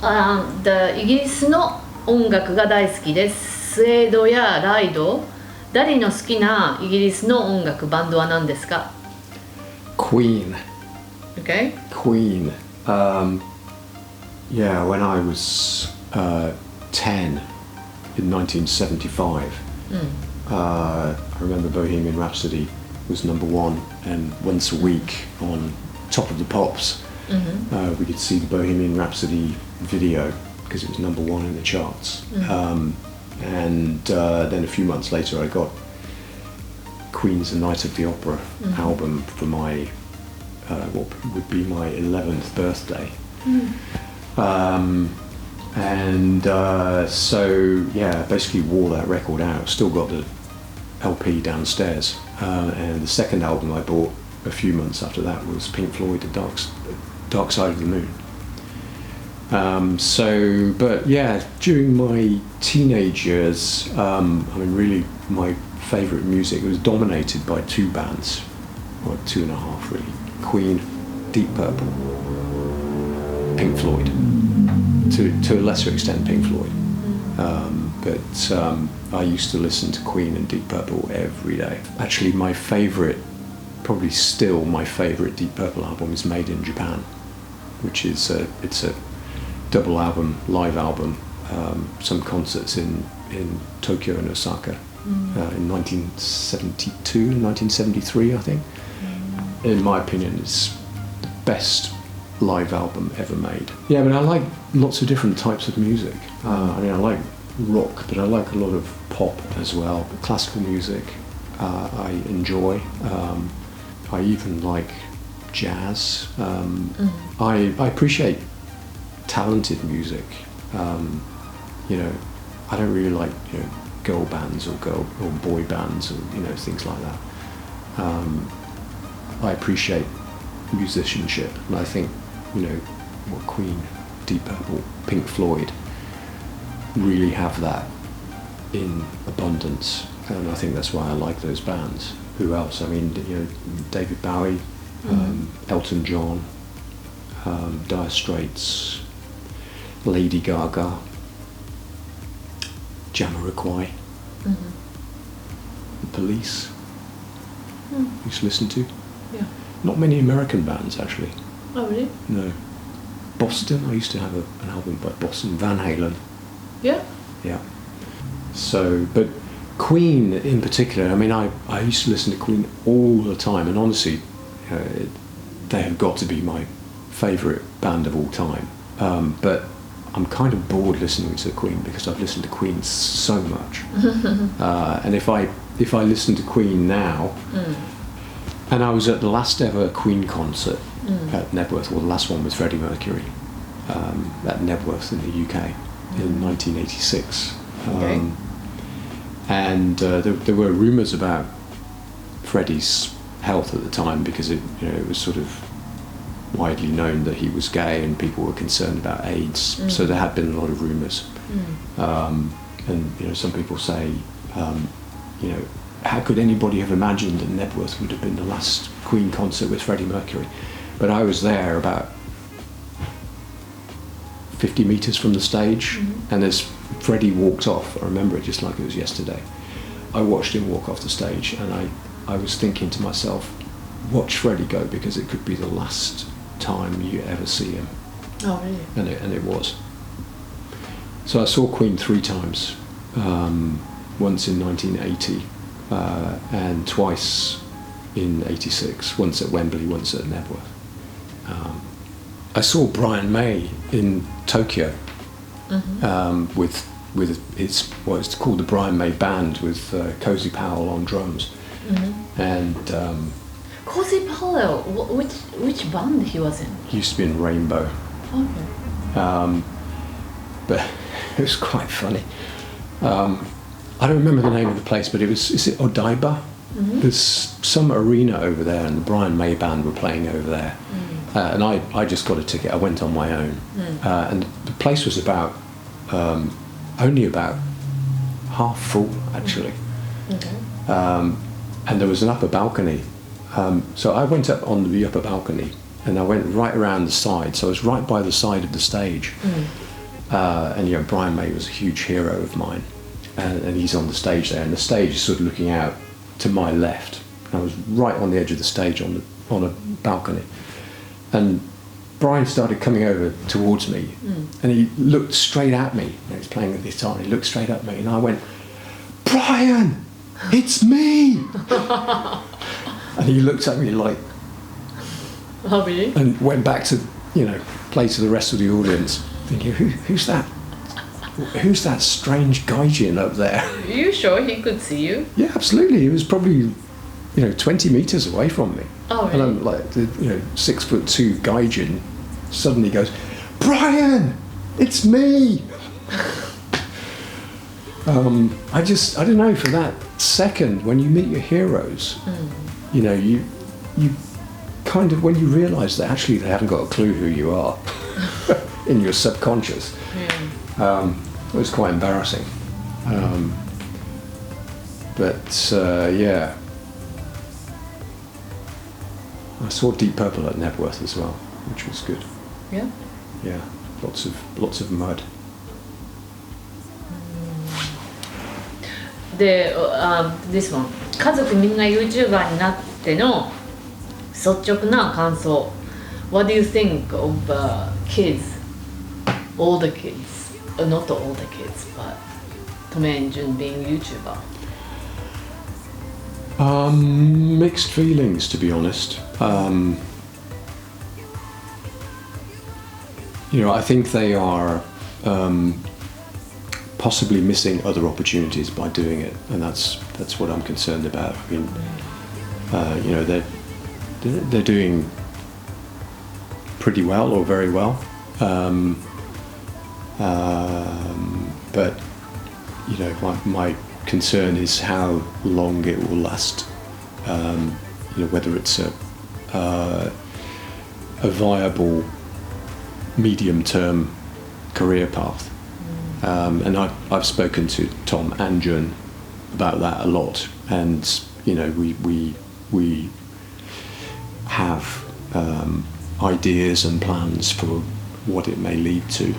イギリスの音楽が大好きです。スウェードやライド。ダディの好きなイギリスの音楽バンドは何ですか？ Queen. Okay. Queen. Yeah, when I was 10 in 1975, I remember Bohemian Rhapsody was number one, and once a week on Top of the Pops, we could see the Bohemian Rhapsody video because it was number one in the charts. And then a few months later I got Queen's The Night of the Opera album for my what would be my 11th birthday. So yeah, basically wore that record out. Still got the LP downstairs, and the second album I bought a few months after that was Pink Floyd, The Dark Side of the Moon. But yeah, during my teenage years, I mean really my favourite music was dominated by two bands, or two and a half really. Queen, Deep Purple, Pink Floyd, to a lesser extent Pink Floyd. But I used to listen to Queen and Deep Purple every day. Actually my favourite, probably still my favourite Deep Purple album is Made in Japan, which is it's a double album, live album, some concerts in Tokyo and Osaka in 1972 and 1973 I think. In my opinion it's the best live album ever made. Yeah, but I like lots of different types of music. I mean I like rock, but I like a lot of pop as well. Classical music I enjoy. I even like jazz. I appreciate talented music. You know, I don't really like girl bands or boy bands or things like that. I appreciate musicianship, and I think what Queen, Deep Purple, Pink Floyd really have that in abundance, and I think that's why I like those bands. Who else? I mean, David Bowie, Elton John, Dire Straits, Lady Gaga, Jamiroquai, The Police. Used to listen to. Yeah. Not many American bands actually. Oh really? No. Boston. I used to have an album by Boston. Van Halen. Yeah. Yeah. So, but Queen in particular. I mean, I used to listen to Queen all the time, and honestly, they have got to be my favourite band of all time. But I'm kind of bored listening to Queen because I've listened to Queen so much. And if I listen to Queen now, and I was at the last ever Queen concert at Nebworth, well the last one was Freddie Mercury at Nebworth in the UK in 1986. Okay. And there were rumours about Freddie's health at the time because it was sort of widely known that he was gay and people were concerned about AIDS, so there had been a lot of rumours. And some people say, how could anybody have imagined that Nebworth would have been the last Queen concert with Freddie Mercury? But I was there about 50 metres from the stage, and as Freddie walked off, I remember it just like it was yesterday, I watched him walk off the stage, and I was thinking to myself, watch Freddie go, because it could be the last time you ever see him. Oh really? And it was. So I saw Queen 3 times, once in 1980 and twice in 86, once at Wembley, once at Nebworth. I saw Brian May in Tokyo with what's called the Brian May Band with Cozy Powell on drums. And Cozy Powell, which band he was in? He used to be in Rainbow. Okay. But it was quite funny. I don't remember the name of the place, but is it Odaiba? There's some arena over there, and the Brian May Band were playing over there. And I just got a ticket. I went on my own. And the place was only about half full, actually. Okay. And there was an upper balcony. So I went up on the upper balcony, and I went right around the side. So I was right by the side of the stage. and Brian May was a huge hero of mine, and he's on the stage there, and the stage is sort of looking out to my left. I was right on the edge of the stage on a balcony, and Brian started coming over towards me, and he looked straight at me. He was playing the guitar, and he looked straight at me, and I went, "Brian, it's me!" And he looked at me like, Oh, really? and went back to play to the rest of the audience, thinking, who's that? Who's that strange gaijin up there? Are you sure he could see you? Yeah, absolutely. He was probably 20 meters away from me. Oh, really? And I'm like, 6'2" gaijin suddenly goes, "Brian, it's me!" I don't know, for that second, when you meet your heroes, you kind of, when you realise that actually they haven't got a clue who you are in your subconscious, it was quite embarrassing. Yeah. I saw Deep Purple at Nebworth as well, which was good. Yeah? Yeah, lots of mud. で、this one 家族みんな YouTuber になっての率直な感想 What do you think of kids? All the kids, not all the kids, but Tom and Jun being YouTuber. Mixed feelings, to be honest. I think they are possibly missing other opportunities by doing it, and that's what I'm concerned about. I mean, they're doing pretty well or very well, but my concern is how long it will last. Whether it's a viable medium-term career path. And I've spoken to Tom and Jun about that a lot, and we have ideas and plans for what it may lead to.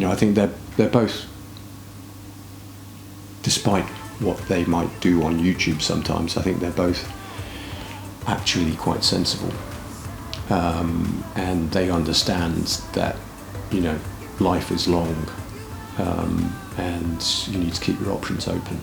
I think they're both, despite what they might do on YouTube sometimes, I think they're both actually quite sensible. And they understand that, life is long, and you need to keep your options open.